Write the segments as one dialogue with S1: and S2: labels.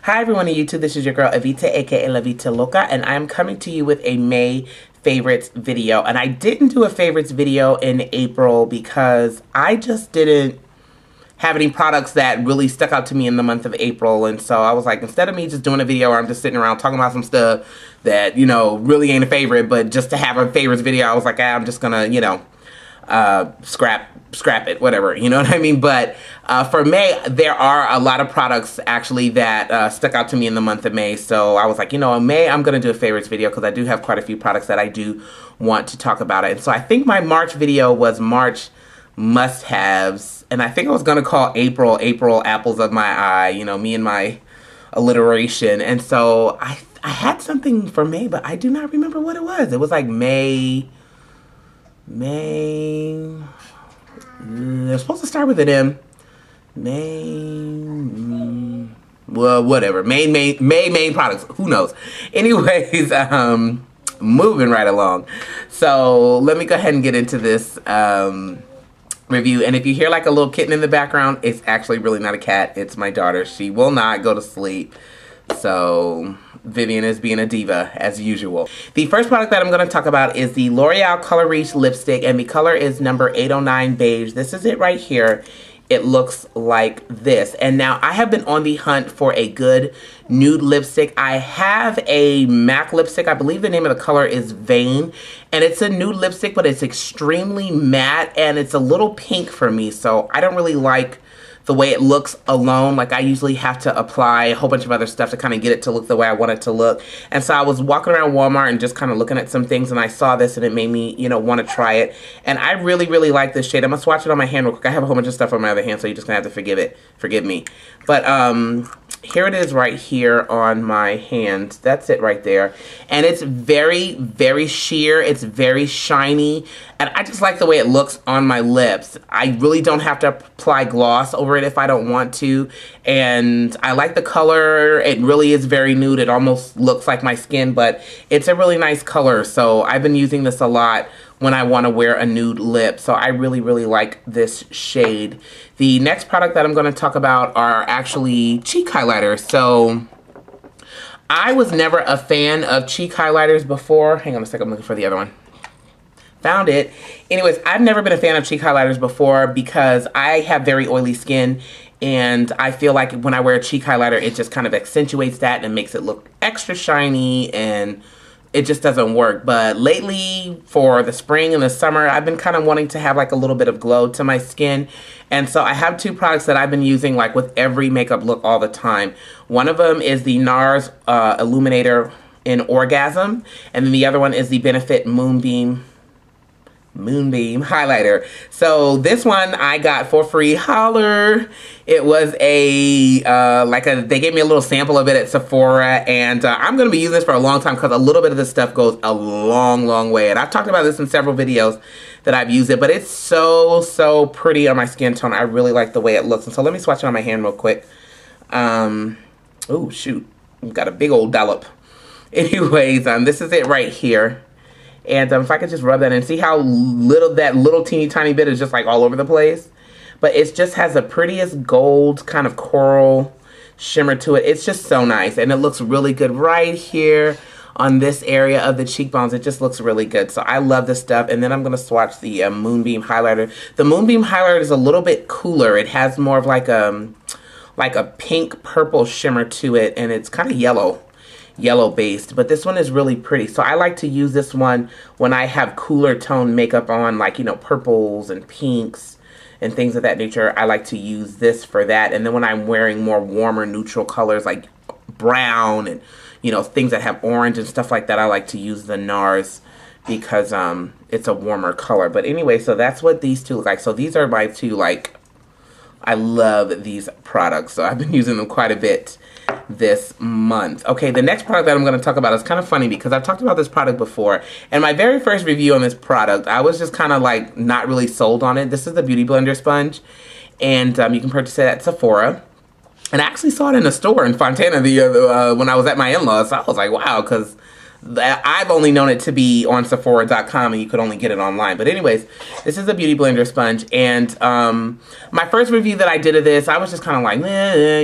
S1: Hi everyone on YouTube, this is your girl Evita aka La Vita Loca, and I'm coming to you with a May favorites video. And I didn't do a favorites video in April because I just didn't have any products that really stuck out to me in the month of April. And so I was like, instead of me just doing a video where I'm just sitting around talking about some stuff that, you know, really ain't a favorite, but just to have a favorites video, I was like, I'm just gonna, you know, scrap it, whatever, you know what I mean? But for May, there are a lot of products actually that stuck out to me in the month of May. So I was like, you know, in May, I'm going to do a favorites video because I do have quite a few products that I do want to talk about it. And so I think my March video was March must-haves. And I think I was going to call April apples of my eye, you know, me and my alliteration. And so I had something for May, but I do not remember what it was. It was like May, they're supposed to start with an M. Well, whatever. Main products. Who knows? Anyways, moving right along. So let me go ahead and get into this review. And if you hear like a little kitten in the background, it's actually really not a cat. It's my daughter. She will not go to sleep. So Vivian is being a diva as usual. The first product that I'm going to talk about is the L'Oreal Color Reach lipstick, and the color is number 809 beige. This is it right here. It looks like this. And now I have been on the hunt for a good nude lipstick. I have a MAC lipstick. I believe the name of the color is Vain. And it's a nude lipstick, but it's extremely matte and it's a little pink for me. So I don't really like the way it looks alone. Like I usually have to apply a whole bunch of other stuff to kind of get it to look the way I want it to look. And so I was walking around Walmart and just kind of looking at some things, and I saw this and it made me, you know, want to try it. And I really, really like this shade. I'm gonna swatch it on my hand real quick. I have a whole bunch of stuff on my other hand, so you're just gonna have to forgive me. But here it is right here on my hand. That's it right there. And it's very, very sheer. It's very shiny. And I just like the way it looks on my lips. I really don't have to apply gloss over it if I don't want to. And I like the color. It really is very nude. It almost looks like my skin, but it's a really nice color. So I've been using this a lot when I want to wear a nude lip. So I really, really like this shade. The next product that I'm going to talk about are actually cheek highlighters. So I was never a fan of cheek highlighters before. Hang on a second, I'm looking for the other one. Found it. Anyways, I've never been a fan of cheek highlighters before because I have very oily skin, and I feel like when I wear a cheek highlighter, it just kind of accentuates that and makes it look extra shiny, and it just doesn't work. But lately, for the spring and the summer, I've been kind of wanting to have like a little bit of glow to my skin. And so I have two products that I've been using like with every makeup look all the time. One of them is the NARS Illuminator in Orgasm, and then the other one is the Benefit Moonbeam highlighter. So this one I got for free. Holler. It was a they gave me a little sample of it at Sephora, and I'm gonna be using this for a long time because a little bit of this stuff goes a long way. And I've talked about this in several videos that I've used it, but it's so pretty on my skin tone. I really like the way it looks. And so let me swatch it on my hand real quick. Oh shoot, we've got a big old dollop. Anyways, this is it right here. And if I could just rub that in, see how little that little teeny tiny bit is just like all over the place. But it just has the prettiest gold kind of coral shimmer to it. It's just so nice. And it looks really good right here on this area of the cheekbones. It just looks really good. So I love this stuff. And then I'm going to swatch the Moonbeam highlighter. The Moonbeam highlighter is a little bit cooler. It has more of like a pink purple shimmer to it. And it's kind of yellow based, but this one is really pretty. So I like to use this one when I have cooler tone makeup on, like, you know, purples and pinks and things of that nature. I like to use this for that. And then when I'm wearing more warmer neutral colors like brown and, you know, things that have orange and stuff like that, I like to use the NARS because it's a warmer color. But anyway, so that's what these two look like. So these are my two, like, I love these products. So I've been using them quite a bit this month. Okay, the next product that I'm going to talk about is kind of funny because I've talked about this product before. And my very first review on this product, I was just kind of like not really sold on it. This is the Beauty Blender sponge. And you can purchase it at Sephora. And I actually saw it in a store in Fontana when I was at my in-laws. So I was like, wow, because I've only known it to be on Sephora.com, and you could only get it online. But anyways, this is a Beauty Blender sponge. And my first review that I did of this, I was just kind of like,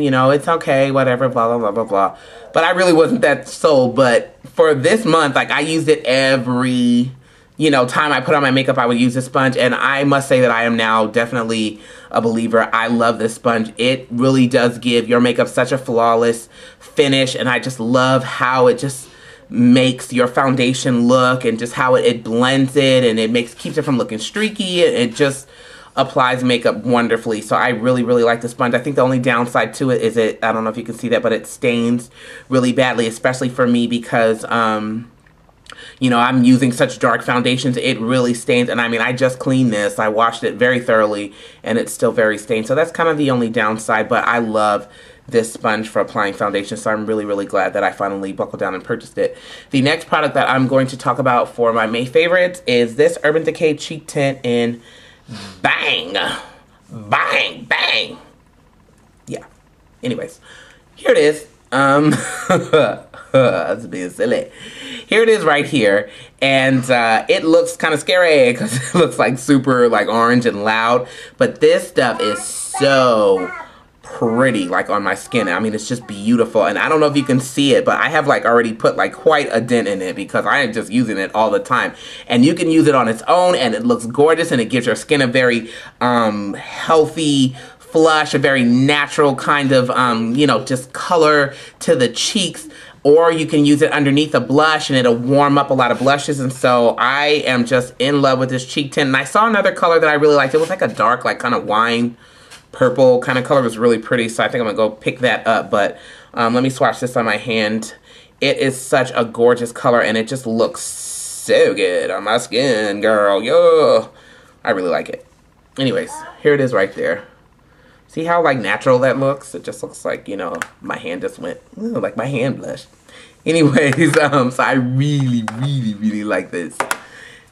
S1: you know, it's okay, whatever, blah, blah, blah, blah, blah. But I really wasn't that sold. But for this month, like, I used it every, you know, time I put on my makeup, I would use this sponge. And I must say that I am now definitely a believer. I love this sponge. It really does give your makeup such a flawless finish. And I just love how it just makes your foundation look, and just how it blends it, and it keeps it from looking streaky. It just applies makeup wonderfully. So I really, really like the sponge. I think the only downside to it is I don't know if you can see that, but it stains really badly, especially for me because, you know, I'm using such dark foundations. It really stains. And I mean, I just cleaned this. I washed it very thoroughly, and it's still very stained. So that's kind of the only downside, but I love this sponge for applying foundation, so I'm really, really glad that I finally buckled down and purchased it. The next product that I'm going to talk about for my May favorites is this Urban Decay Cheek Tint in Bang. Bang, bang. Yeah. Anyways, here it is. That's being silly. Here it is right here, and it looks kind of scary because it looks like super like orange and loud, but this stuff is so pretty like on my skin. I mean, it's just beautiful. And I don't know if you can see it, but I have like already put like quite a dent in it because I am just using it all the time. And you can use it on its own, and it looks gorgeous, and it gives your skin a very healthy flush, a very natural kind of you know, just color to the cheeks. Or you can use it underneath a blush, and it'll warm up a lot of blushes. And so I am just in love with this cheek tint. And I saw another color that I really liked. It was like a dark, like kind of wine purple kind of color. Was really pretty, so I think I'm gonna go pick that up. But let me swatch this on my hand. It is such a gorgeous color, and it just looks so good on my skin, girl. Yo, I really like it. Anyways, here it is right there. See how like natural that looks? It just looks like, you know, my hand just went, ooh, like my hand blushed. Anyways, so I really, really, really like this.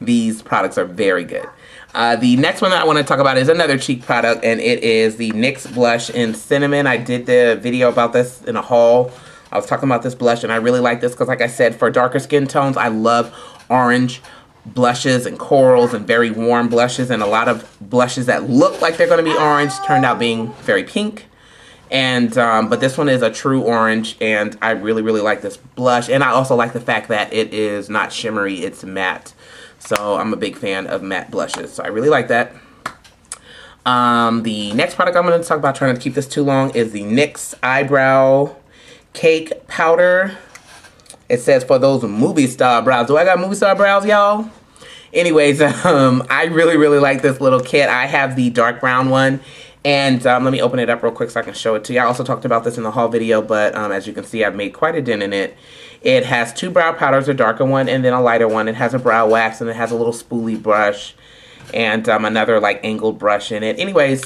S1: These products are very good. The next one that I want to talk about is another cheek product, and it is the NYX Blush in Cinnamon. I did the video about this in a haul. I was talking about this blush, and I really like this because, like I said, for darker skin tones, I love orange blushes and corals and very warm blushes, and a lot of blushes that look like they're going to be orange turned out being very pink. And but this one is a true orange, and I really, really like this blush. And I also like the fact that it is not shimmery, it's matte. So I'm a big fan of matte blushes, so I really like that. The next product I'm going to talk about, trying to keep this too long, is the NYX Eyebrow Cake Powder. It says for those movie star brows. Do I got movie star brows, y'all? Anyways, I really, really like this little kit. I have the dark brown one. And let me open it up real quick so I can show it to you. I also talked about this in the haul video, but as you can see, I've made quite a dent in it. It has two brow powders, a darker one and then a lighter one. It has a brow wax, and it has a little spoolie brush and another like angled brush in it. Anyways,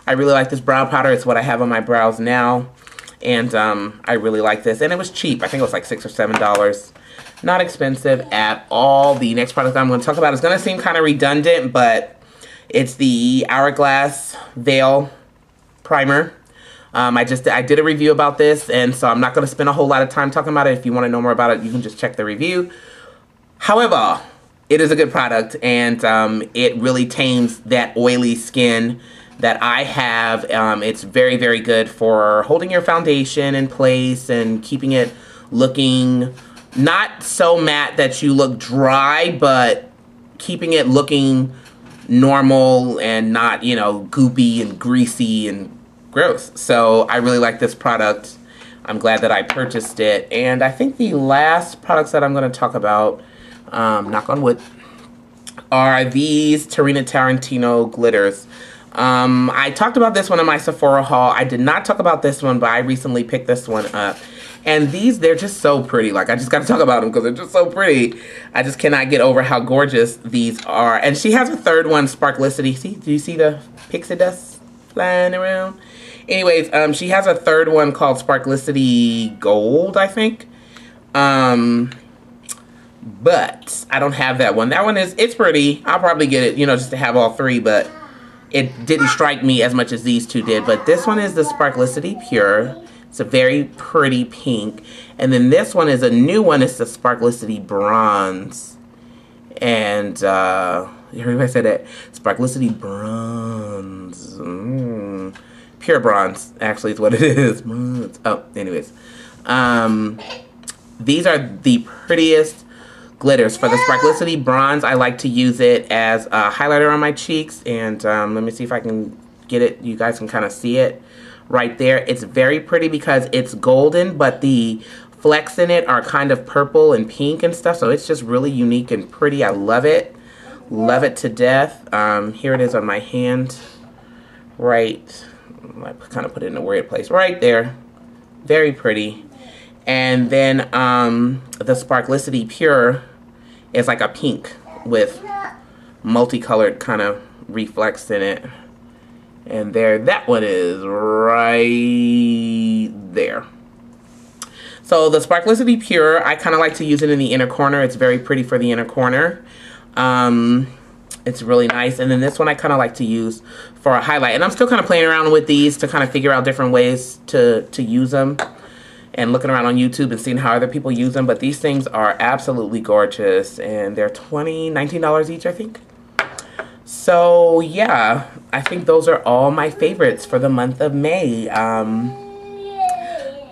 S1: I really like this brow powder. It's what I have on my brows now. And I really like this. And it was cheap. I think it was like $6 or $7. Not expensive at all. The next product I'm going to talk about is going to seem kind of redundant, but it's the Hourglass Veil Primer. I did a review about this, and so I'm not going to spend a whole lot of time talking about it. If you want to know more about it, you can just check the review. However, it is a good product, and it really tames that oily skin that I have. It's very, very good for holding your foundation in place and keeping it looking not so matte that you look dry, but keeping it looking normal and not, you know, goopy and greasy and gross. So I really like this product. I'm glad that I purchased it. And I think the last products that I'm going to talk about, knock on wood, are these Tarina Tarantino glitters. I talked about this one in my Sephora haul. I did not talk about this one, but I recently picked this one up. And these, they're just so pretty. Like, I just got to talk about them because they're just so pretty. I just cannot get over how gorgeous these are. And she has a third one, Sparklicity. See, do you see the pixie dust flying around? Anyways, she has a third one called Sparklicity Gold, I think. But I don't have that one. That one it's pretty. I'll probably get it, you know, just to have all three, but it didn't strike me as much as these two did. But this one is the Sparklicity Pure. It's a very pretty pink. And then this one is a new one. It's the Sparklicity Bronze. And, you heard me say that? Sparklicity Bronze. Pure Bronze, actually, is what it is. Oh, anyways. These are the prettiest glitters. For the Sparklicity Bronze, I like to use it as a highlighter on my cheeks. And let me see if I can get it. You guys can kind of see it right there. It's very pretty because it's golden, but the flecks in it are kind of purple and pink and stuff. So it's just really unique and pretty. I love it. Love it to death. Here it is on my hand. Right. I kind of put it in a weird place. Right there. Very pretty. And then the Sparklicity Pure is like a pink with multicolored kind of reflex in it. And there, that one is right there. So the Sparklicity Pure, I kind of like to use it in the inner corner. It's very pretty for the inner corner. It's really nice. And then this one I kind of like to use for a highlight. And I'm still kind of playing around with these to kind of figure out different ways to use them. And looking around on YouTube and seeing how other people use them. But these things are absolutely gorgeous. And they're $19 each, I think. So, yeah. I think those are all my favorites for the month of May.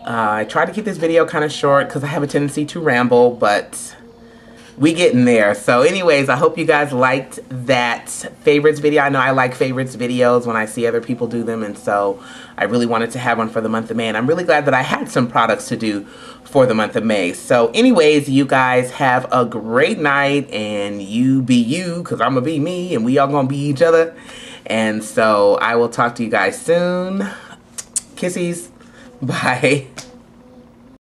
S1: I tried to keep this video kind of short because I have a tendency to ramble. But we getting there. So anyways, I hope you guys liked that favorites video. I know I like favorites videos when I see other people do them, and so I really wanted to have one for the month of May, and I'm really glad that I had some products to do for the month of May. So anyways, you guys have a great night, and you be you, because I'm gonna be me, and we all gonna be each other. And so I will talk to you guys soon. Kissies. Bye.